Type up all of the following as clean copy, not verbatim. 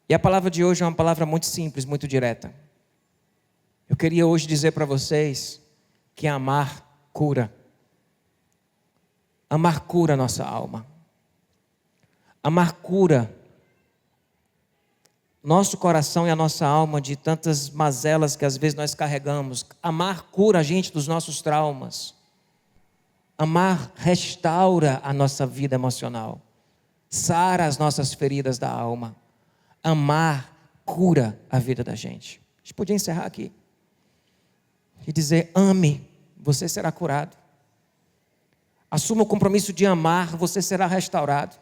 E a palavra de hoje é uma palavra muito simples, muito direta. Eu queria hoje dizer para vocês que amar cura. Amar cura a nossa alma. Amar cura nosso coração e a nossa alma de tantas mazelas que às vezes nós carregamos. Amar cura a gente dos nossos traumas. Amar restaura a nossa vida emocional. Sara as nossas feridas da alma. Amar cura a vida da gente. A gente podia encerrar aqui e dizer: ame, você será curado. Assuma o compromisso de amar, você será restaurado.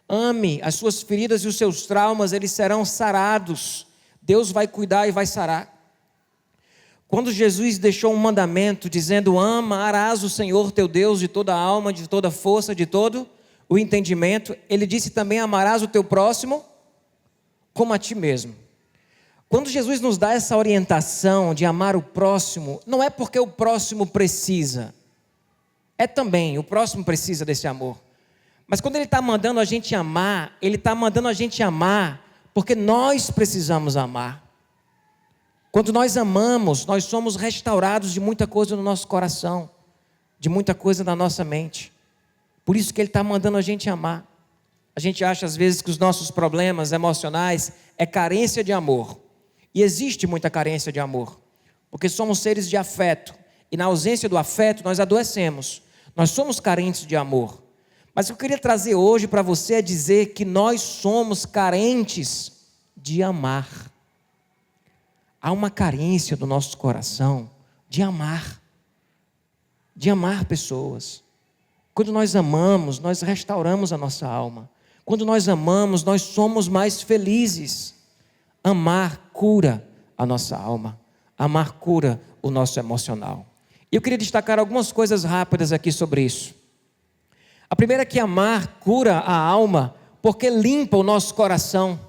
Ame, as suas feridas e os seus traumas, eles serão sarados. Deus vai cuidar e vai sarar. Quando Jesus deixou um mandamento dizendo: amarás o Senhor teu Deus de toda a alma, de toda a força, de todo o entendimento, Ele disse também: amarás o teu próximo como a ti mesmo. Quando Jesus nos dá essa orientação de amar o próximo, não é porque o próximo precisa. É também, o próximo precisa desse amor. Mas quando Ele está mandando a gente amar, Ele está mandando a gente amar porque nós precisamos amar. Quando nós amamos, nós somos restaurados de muita coisa no nosso coração, de muita coisa na nossa mente. Por isso que Ele está mandando a gente amar. A gente acha às vezes que os nossos problemas emocionais é carência de amor. E existe muita carência de amor, porque somos seres de afeto. E na ausência do afeto nós adoecemos. Nós somos carentes de amor. Mas o que eu queria trazer hoje para você é dizer que nós somos carentes de amar. Há uma carência do nosso coração de amar pessoas. Quando nós amamos, nós restauramos a nossa alma. Quando nós amamos, nós somos mais felizes. Amar cura a nossa alma. Amar cura o nosso emocional. E eu queria destacar algumas coisas rápidas aqui sobre isso. A primeira é que amar cura a alma, porque limpa o nosso coração.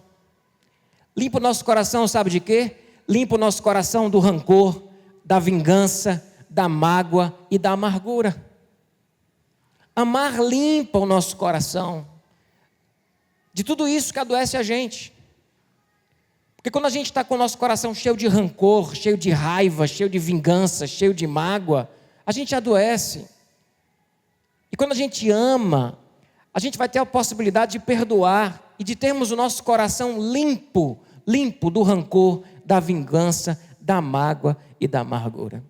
Limpa o nosso coração, sabe de quê? Limpa o nosso coração do rancor, da vingança, da mágoa e da amargura. Amar limpa o nosso coração de tudo isso que adoece a gente. Porque quando a gente está com o nosso coração cheio de rancor, cheio de raiva, cheio de vingança, cheio de mágoa, a gente adoece. E quando a gente ama, a gente vai ter a possibilidade de perdoar e de termos o nosso coração limpo do rancor, da vingança, da mágoa e da amargura.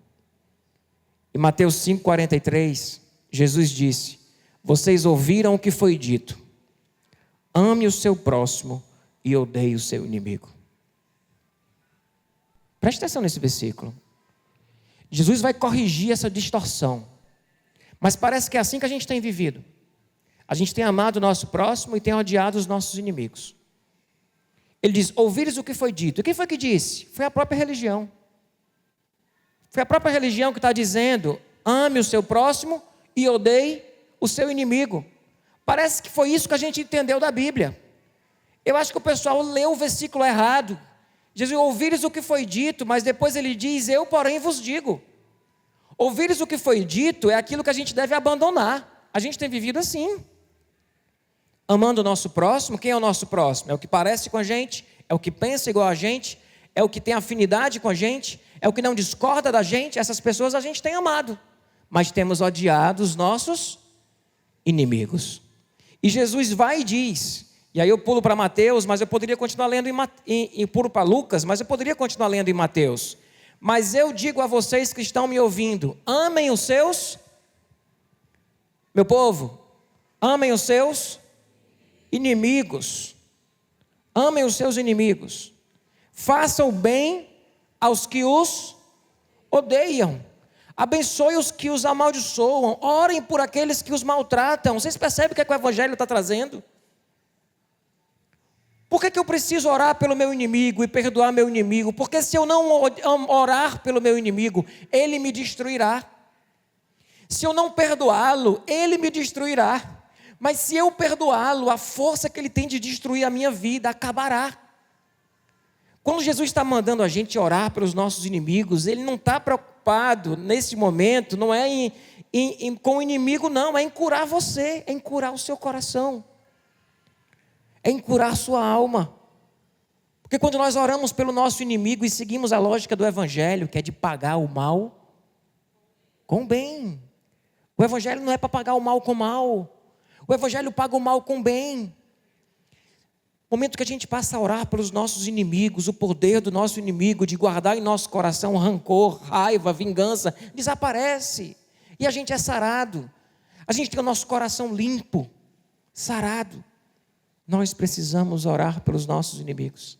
Em Mateus 5,43, Jesus disse: vocês ouviram o que foi dito, ame o seu próximo e odeie o seu inimigo. Preste atenção nesse versículo. Jesus vai corrigir essa distorção. Mas parece que é assim que a gente tem vivido. A gente tem amado o nosso próximo e tem odiado os nossos inimigos. Ele diz: ouvires o que foi dito. E quem foi que disse? Foi a própria religião. Foi a própria religião que está dizendo: ame o seu próximo e odeie o seu inimigo. Parece que foi isso que a gente entendeu da Bíblia. Eu acho que o pessoal leu o versículo errado. Jesus: ouvires o que foi dito, mas depois ele diz: eu porém vos digo. Ouvires o que foi dito é aquilo que a gente deve abandonar. A gente tem vivido assim. Amando o nosso próximo. Quem é o nosso próximo? É o que parece com a gente, é o que pensa igual a gente, é o que tem afinidade com a gente, é o que não discorda da gente. Essas pessoas a gente tem amado, mas temos odiado os nossos inimigos. E Jesus vai e diz, e aí eu pulo para Mateus, mas eu poderia continuar lendo e pulo para Lucas, mas eu poderia continuar lendo em Mateus. Mas eu digo a vocês que estão me ouvindo: amem os seus, meu povo, amem os seus inimigos. Amem os seus inimigos. Façam o bem aos que os odeiam. Abençoe os que os amaldiçoam. Orem por aqueles que os maltratam. Vocês percebem o que é que o Evangelho está trazendo? Por que eu preciso orar pelo meu inimigo e perdoar meu inimigo? Porque se eu não orar pelo meu inimigo, ele me destruirá. Se eu não perdoá-lo, ele me destruirá. Mas se eu perdoá-lo, a força que ele tem de destruir a minha vida acabará. Quando Jesus está mandando a gente orar pelos nossos inimigos, ele não está preocupado nesse momento, não é com o inimigo, não, é em curar você, é em curar o seu coração. É em curar a sua alma. Porque quando nós oramos pelo nosso inimigo e seguimos a lógica do Evangelho, que é de pagar o mal com bem. O Evangelho não é para pagar o mal com mal. O Evangelho paga o mal com bem. No momento que a gente passa a orar pelos nossos inimigos, o poder do nosso inimigo de guardar em nosso coração rancor, raiva, vingança, desaparece. E a gente é sarado. A gente tem o nosso coração limpo, sarado. Nós precisamos orar pelos nossos inimigos.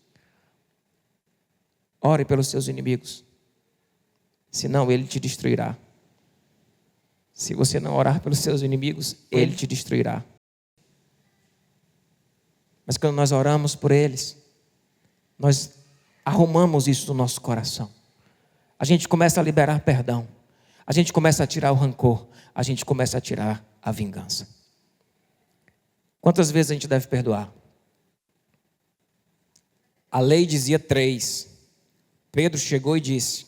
Ore pelos seus inimigos. Senão ele te destruirá. Se você não orar pelos seus inimigos, ele te destruirá. Mas quando nós oramos por eles, nós arrumamos isso no nosso coração. A gente começa a liberar perdão. A gente começa a tirar o rancor. A gente começa a tirar a vingança. Quantas vezes a gente deve perdoar? A lei dizia 3. Pedro chegou e disse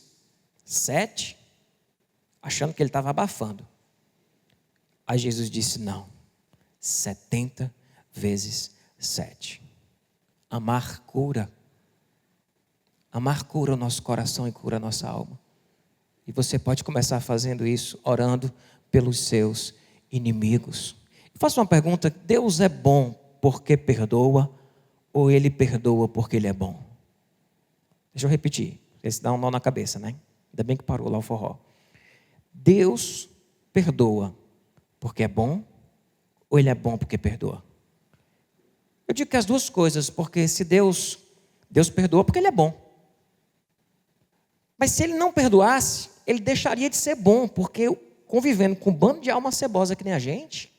7, achando que ele estava abafando. Aí Jesus disse não, 70 vezes 7. Amar cura. Amar cura o nosso coração e cura a nossa alma. E você pode começar fazendo isso, orando pelos seus inimigos. Faço uma pergunta: Deus é bom porque perdoa, ou Ele perdoa porque Ele é bom? Deixa eu repetir, esse dá um nó na cabeça, né? Ainda bem que parou lá o forró. Deus perdoa porque é bom, ou Ele é bom porque perdoa? Eu digo que as duas coisas, porque se Deus perdoa porque Ele é bom. Mas se Ele não perdoasse, Ele deixaria de ser bom, porque convivendo com um bando de alma cebosa que nem a gente,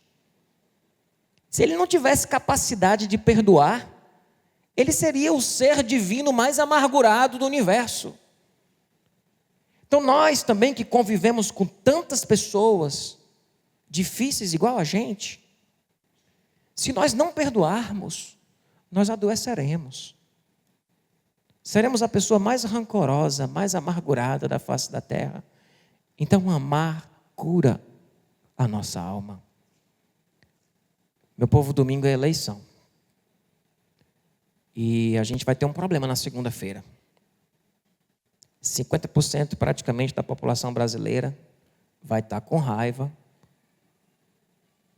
se Ele não tivesse capacidade de perdoar, Ele seria o ser divino mais amargurado do universo. Então nós também que convivemos com tantas pessoas difíceis igual a gente, se nós não perdoarmos, nós adoeceremos. Seremos a pessoa mais rancorosa, mais amargurada da face da terra. Então amar cura a nossa alma. Meu povo, domingo é eleição. E a gente vai ter um problema na segunda-feira. 50% praticamente da população brasileira vai estar com raiva,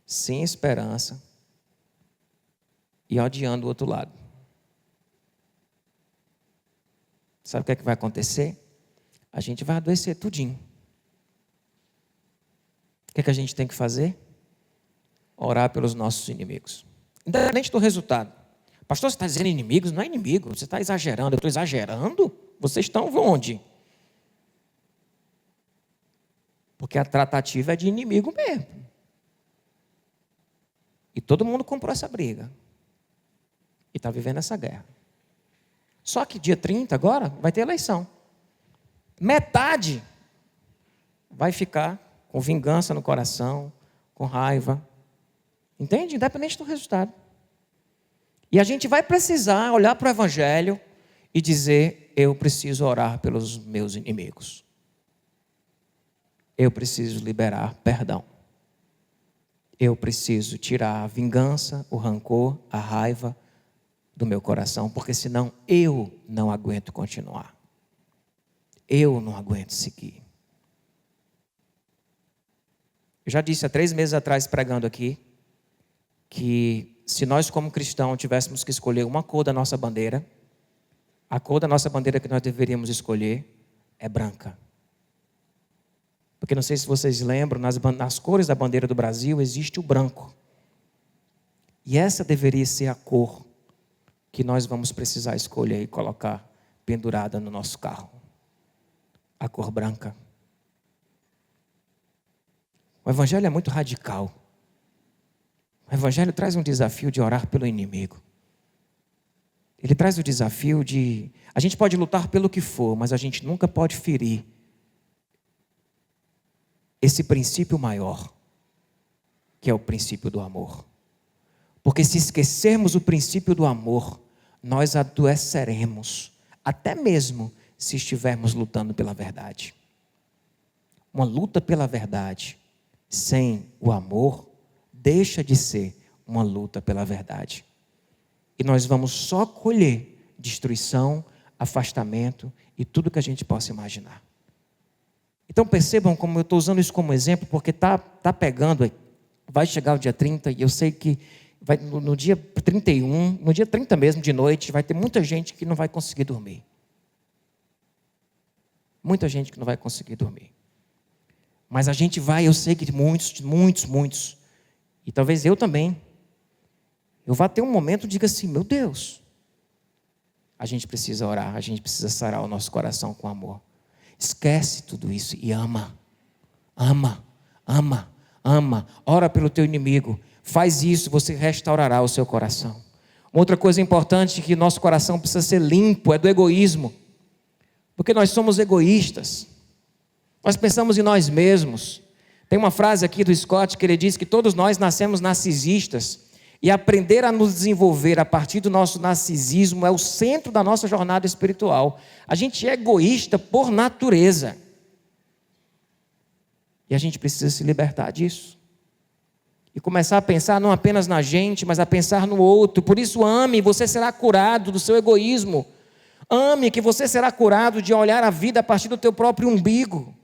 sem esperança e odiando o outro lado. Sabe o que é que vai acontecer? A gente vai adoecer tudinho. O que é que a gente tem que fazer? Orar pelos nossos inimigos. Independente do resultado. Pastor, você está dizendo inimigos? Não é inimigo, você está exagerando. Eu estou exagerando? Vocês estão onde? Porque a tratativa é de inimigo mesmo. E todo mundo comprou essa briga. E está vivendo essa guerra. Só que dia 30 agora vai ter eleição. Metade vai ficar com vingança no coração, com raiva. Entende? Independente do resultado. E a gente vai precisar olhar para o Evangelho e dizer: eu preciso orar pelos meus inimigos. Eu preciso liberar perdão. Eu preciso tirar a vingança, o rancor, a raiva do meu coração, porque senão eu não aguento continuar. Eu não aguento seguir. Eu já disse há 3 meses atrás, pregando aqui, que se nós como cristãos tivéssemos que escolher uma cor da nossa bandeira, a cor da nossa bandeira que nós deveríamos escolher é branca. Porque não sei se vocês lembram, nas cores da bandeira do Brasil existe o branco. E essa deveria ser a cor que nós vamos precisar escolher e colocar pendurada no nosso carro. A cor branca. O Evangelho é muito radical. O Evangelho traz um desafio de orar pelo inimigo. Ele traz o desafio de... A gente pode lutar pelo que for, mas a gente nunca pode ferir esse princípio maior, que é o princípio do amor. Porque se esquecermos o princípio do amor, nós adoeceremos, até mesmo se estivermos lutando pela verdade. Uma luta pela verdade sem o amor deixa de ser uma luta pela verdade. E nós vamos só colher destruição, afastamento e tudo que a gente possa imaginar. Então percebam como eu estou usando isso como exemplo, porque tá pegando, vai chegar o dia 30 e eu sei que no dia 31, no dia 30 mesmo de noite, vai ter muita gente que não vai conseguir dormir. Muita gente que não vai conseguir dormir. Mas a gente vai, eu sei que muitos, e talvez eu também, eu vá ter um momento e diga assim, meu Deus, a gente precisa orar, a gente precisa sarar o nosso coração com amor. Esquece tudo isso e ama. Ora pelo teu inimigo. Faz isso, você restaurará o seu coração. Outra coisa importante que nosso coração precisa ser limpo é do egoísmo. Porque nós somos egoístas. Nós pensamos em nós mesmos. Tem uma frase aqui do Scott que ele diz que todos nós nascemos narcisistas. E aprender a nos desenvolver a partir do nosso narcisismo é o centro da nossa jornada espiritual. A gente é egoísta por natureza. E a gente precisa se libertar disso. E começar a pensar não apenas na gente, mas a pensar no outro. Por isso ame, você será curado do seu egoísmo. Ame, que você será curado de olhar a vida a partir do teu próprio umbigo.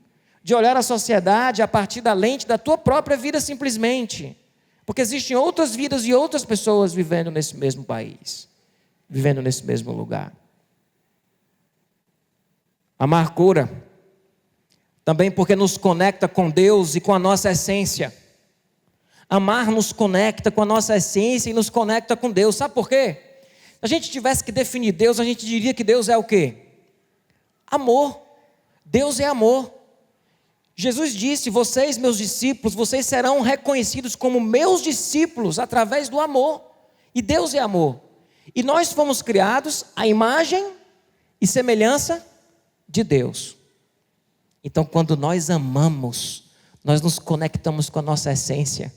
De olhar a sociedade a partir da lente da tua própria vida simplesmente. Porque existem outras vidas e outras pessoas vivendo nesse mesmo país. Vivendo nesse mesmo lugar. Amar cura. Também porque nos conecta com Deus e com a nossa essência. Amar nos conecta com a nossa essência e nos conecta com Deus. Sabe por quê? Se a gente tivesse que definir Deus, a gente diria que Deus é o quê? Amor. Deus é amor. Jesus disse, vocês, meus discípulos, vocês serão reconhecidos como meus discípulos através do amor. E Deus é amor. E nós fomos criados à imagem e semelhança de Deus. Então, quando nós amamos, nós nos conectamos com a nossa essência.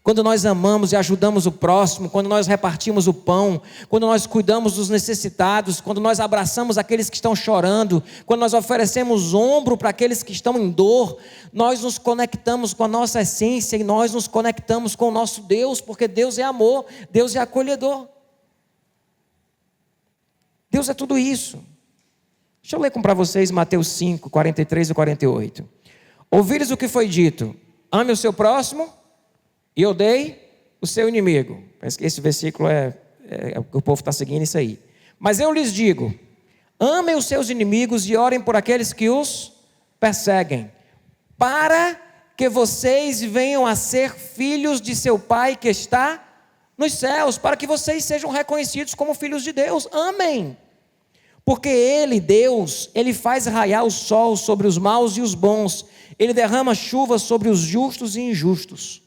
Quando nós amamos e ajudamos o próximo, quando nós repartimos o pão, quando nós cuidamos dos necessitados, quando nós abraçamos aqueles que estão chorando, quando nós oferecemos ombro para aqueles que estão em dor, nós nos conectamos com a nossa essência e nós nos conectamos com o nosso Deus, porque Deus é amor, Deus é acolhedor. Deus é tudo isso. Deixa eu ler para vocês Mateus 5, 43 e 48. Ouvires o que foi dito, ame o seu próximo e odeie o seu inimigo. Parece que esse versículo o povo está seguindo isso aí. Mas eu lhes digo, amem os seus inimigos e orem por aqueles que os perseguem, para que vocês venham a ser filhos de seu Pai que está nos céus, para que vocês sejam reconhecidos como filhos de Deus. Amém. Porque Ele, Deus, Ele faz raiar o sol sobre os maus e os bons, Ele derrama chuva sobre os justos e injustos.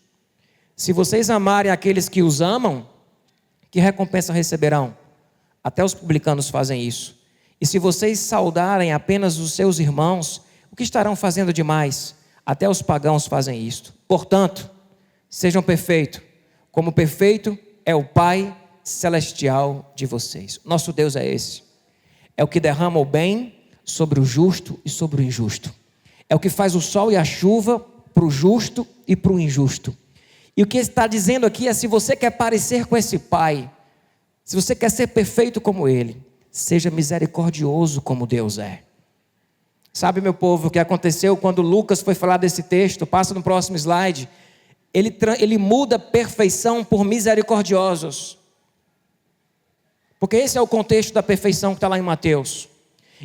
Se vocês amarem aqueles que os amam, que recompensa receberão? Até os publicanos fazem isso. E se vocês saudarem apenas os seus irmãos, o que estarão fazendo demais? Até os pagãos fazem isto. Portanto, sejam perfeitos, como perfeito é o Pai celestial de vocês. Nosso Deus é esse. É o que derrama o bem sobre o justo e sobre o injusto. É o que faz o sol e a chuva para o justo e para o injusto. E o que ele está dizendo aqui é, se você quer parecer com esse Pai, se você quer ser perfeito como Ele, seja misericordioso como Deus é. Sabe, meu povo, o que aconteceu quando Lucas foi falar desse texto? Passa no próximo slide. Ele muda perfeição por misericordiosos. Porque esse é o contexto da perfeição que está lá em Mateus.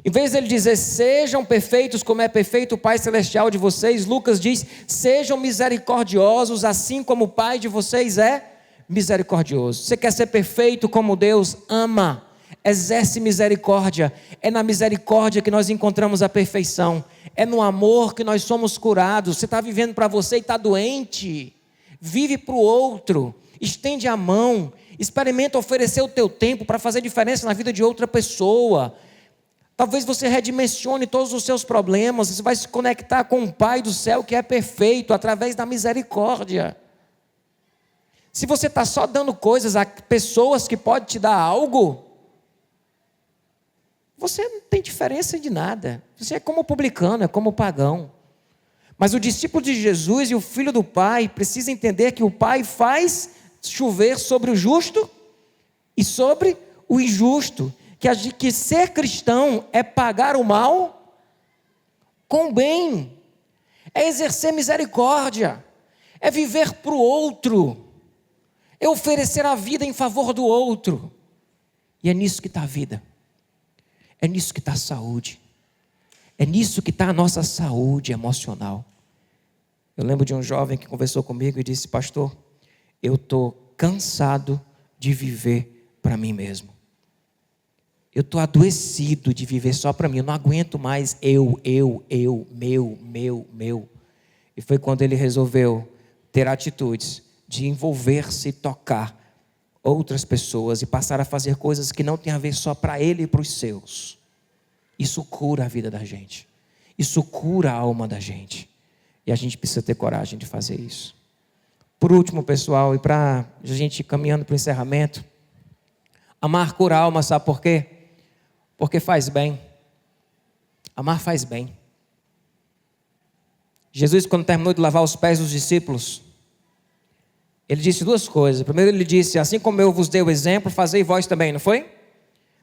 Em vez de ele dizer, sejam perfeitos como é perfeito o Pai Celestial de vocês, Lucas diz, sejam misericordiosos assim como o Pai de vocês é misericordioso. Você quer ser perfeito como Deus? Ama, exerce misericórdia. É na misericórdia que nós encontramos a perfeição. É no amor que nós somos curados. Você está vivendo para você e está doente. Vive para o outro, estende a mão, experimenta oferecer o teu tempo para fazer diferença na vida de outra pessoa. Talvez você redimensione todos os seus problemas, você vai se conectar com o Pai do céu que é perfeito, através da misericórdia. Se você está só dando coisas a pessoas que podem te dar algo, você não tem diferença de nada. Você é como o publicano, é como o pagão. Mas o discípulo de Jesus e o filho do Pai precisa entender que o Pai faz chover sobre o justo e sobre o injusto. Que ser cristão é pagar o mal com o bem, é exercer misericórdia, é viver para o outro, é oferecer a vida em favor do outro. E é nisso que está a vida, é nisso que está a saúde, é nisso que está a nossa saúde emocional. Eu lembro de um jovem que conversou comigo e disse: pastor, eu estou cansado de viver para mim mesmo. Eu estou adoecido de viver só para mim. Eu não aguento mais meu. E foi quando ele resolveu ter atitudes de envolver-se e tocar outras pessoas e passar a fazer coisas que não tem a ver só para ele e para os seus. Isso cura a vida da gente. Isso cura a alma da gente. E a gente precisa ter coragem de fazer isso. Por último, pessoal, e para a gente ir caminhando para o encerramento, amar cura a alma, sabe por quê? Porque faz bem. Amar faz bem. Jesus, quando terminou de lavar os pés dos discípulos, ele disse duas coisas. Primeiro ele disse: assim como eu vos dei o exemplo, fazei vós também, não foi?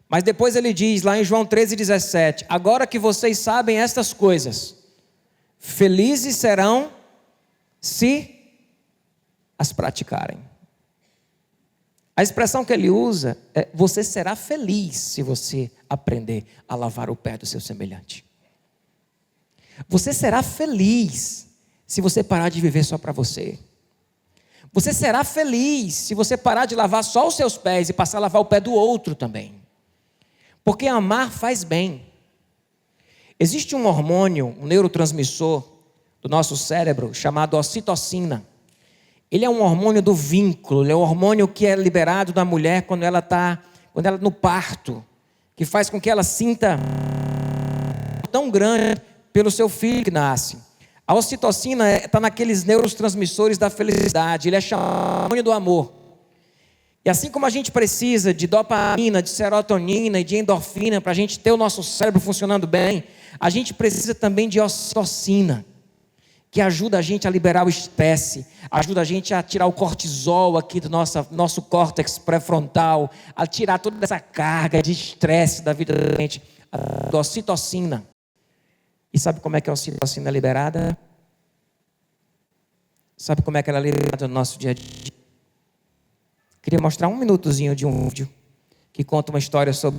Mas depois ele diz, lá em João 13:17, agora que vocês sabem estas coisas, felizes serão se as praticarem. A expressão que ele usa é: você será feliz se você aprender a lavar o pé do seu semelhante. Você será feliz se você parar de viver só para você. Você será feliz se você parar de lavar só os seus pés e passar a lavar o pé do outro também. Porque amar faz bem. Existe um hormônio, um neurotransmissor do nosso cérebro chamado ocitocina. Ele é um hormônio do vínculo, ele é um hormônio que é liberado da mulher quando ela no parto, que faz com que ela sinta tão grande pelo seu filho que nasce. A ocitocina está naqueles neurotransmissores da felicidade, ele é chamado hormônio do amor. E assim como a gente precisa de dopamina, de serotonina e de endorfina para a gente ter o nosso cérebro funcionando bem, a gente precisa também de ocitocina, que ajuda a gente a liberar o estresse, ajuda a gente a tirar o cortisol aqui do nosso córtex pré-frontal, a tirar toda essa carga de estresse da vida da gente, a ocitocina. E sabe como é que a ocitocina é liberada? Sabe como é que ela é liberada no nosso dia a dia? Queria mostrar um minutozinho de um vídeo que conta uma história sobre...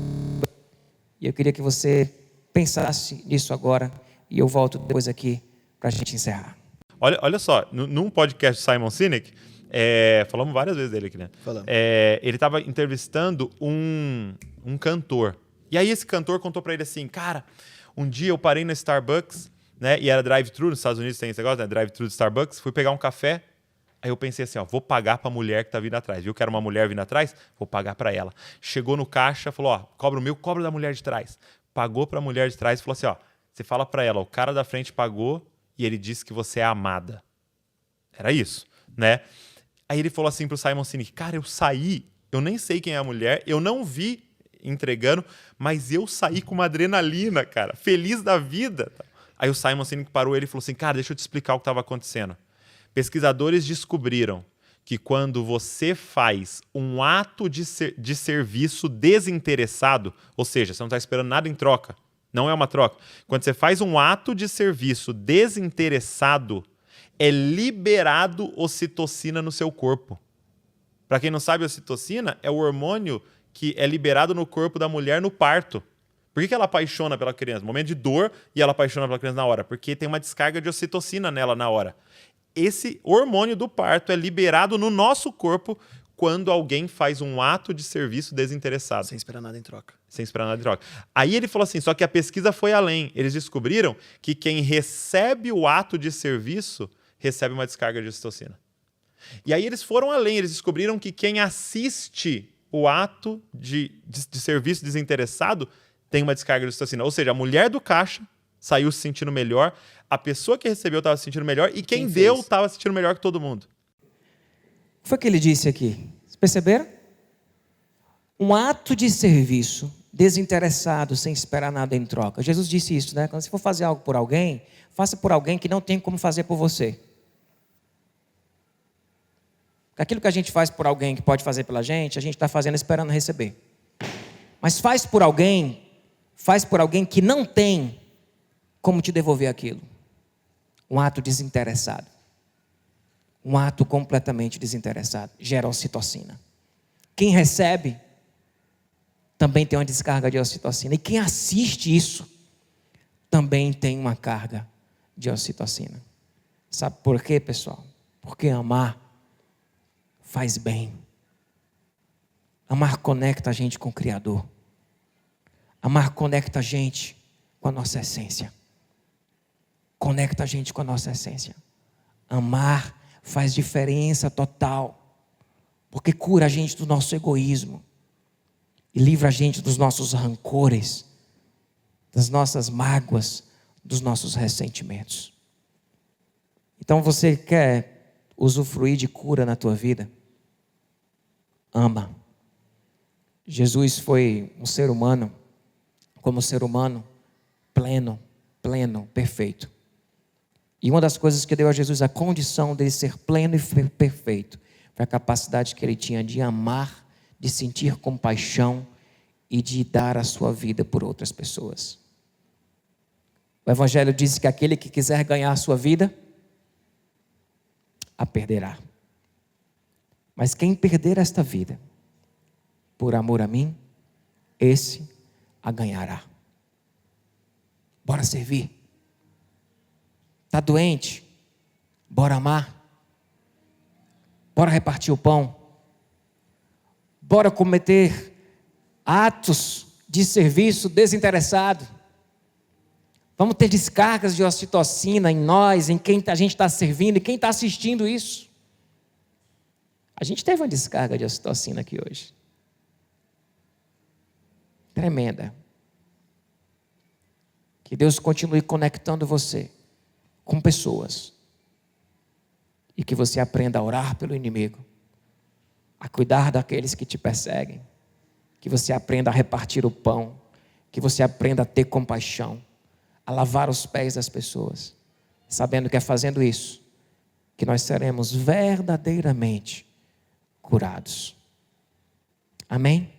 E eu queria que você pensasse nisso agora, e eu volto depois aqui para a gente encerrar. Olha só, num podcast do Simon Sinek, falamos várias vezes dele aqui, né? Ele estava entrevistando um cantor. E aí esse cantor contou para ele assim: cara, um dia eu parei na Starbucks, né? E era drive-thru, nos Estados Unidos tem esse negócio, né? Drive-thru de Starbucks. Fui pegar um café. Aí eu pensei assim, vou pagar para a mulher que está vindo atrás. Viu que era uma mulher vindo atrás? Vou pagar para ela. Chegou no caixa, falou, cobra o meu, cobra da mulher de trás. Pagou para a mulher de trás e falou assim, você fala para ela, o cara da frente pagou e ele disse que você é amada. Era isso, né? Aí ele falou assim pro Simon Sinek, cara, eu saí, eu nem sei quem é a mulher, eu não vi entregando, mas eu saí com uma adrenalina, cara, feliz da vida. Aí o Simon Sinek parou ele e falou assim, cara, deixa eu te explicar o que estava acontecendo. Pesquisadores descobriram que quando você faz um ato de serviço desinteressado, ou seja, você não está esperando nada em troca, não é uma troca. Quando você faz um ato de serviço desinteressado, é liberado ocitocina no seu corpo. Para quem não sabe, a ocitocina é o hormônio que é liberado no corpo da mulher no parto. Por que ela apaixona pela criança? No momento de dor, e ela apaixona pela criança na hora? Porque tem uma descarga de ocitocina nela na hora. Esse hormônio do parto é liberado no nosso corpo quando alguém faz um ato de serviço desinteressado. Sem esperar nada em troca. Sem esperar nada em troca. Aí ele falou assim, só que a pesquisa foi além. Eles descobriram que quem recebe o ato de serviço recebe uma descarga de ocitocina. E aí eles foram além, eles descobriram que quem assiste o ato de serviço desinteressado tem uma descarga de ocitocina. Ou seja, a mulher do caixa saiu se sentindo melhor, a pessoa que recebeu estava se sentindo melhor e quem deu estava se sentindo melhor que todo mundo. O que foi que ele disse aqui? Vocês perceberam? Um ato de serviço desinteressado, sem esperar nada em troca. Jesus disse isso, né? Quando você for fazer algo por alguém, faça por alguém que não tem como fazer por você. Aquilo que a gente faz por alguém que pode fazer pela gente, a gente está fazendo esperando receber. Mas faz por alguém que não tem como te devolver aquilo. Um ato desinteressado. Um ato completamente desinteressado. Gera ocitocina. Quem recebe também tem uma descarga de ocitocina. E quem assiste isso também tem uma carga de ocitocina. Sabe por quê, pessoal? Porque amar faz bem. Amar conecta a gente com o Criador. Amar conecta a gente com a nossa essência. Conecta a gente com a nossa essência. Amar faz diferença total. Porque cura a gente do nosso egoísmo. E livra a gente dos nossos rancores, das nossas mágoas, dos nossos ressentimentos. Então você quer usufruir de cura na tua vida? Ama. Jesus foi um ser humano, como ser humano, pleno, perfeito. E uma das coisas que deu a Jesus a condição dele ser pleno e perfeito foi a capacidade que ele tinha de amar, de sentir compaixão e de dar a sua vida por outras pessoas. O Evangelho diz que aquele que quiser ganhar a sua vida, a perderá. Mas quem perder esta vida, por amor a mim, esse a ganhará. Bora servir. Está doente? Bora amar. Bora repartir o pão. Bora cometer atos de serviço desinteressado. Vamos ter descargas de ocitocina em nós, em quem a gente está servindo e quem está assistindo isso. A gente teve uma descarga de ocitocina aqui hoje. Tremenda. Que Deus continue conectando você com pessoas. E que você aprenda a orar pelo inimigo. A cuidar daqueles que te perseguem. Que você aprenda a repartir o pão. Que você aprenda a ter compaixão. A lavar os pés das pessoas. Sabendo que é fazendo isso que nós seremos verdadeiramente curados. Amém?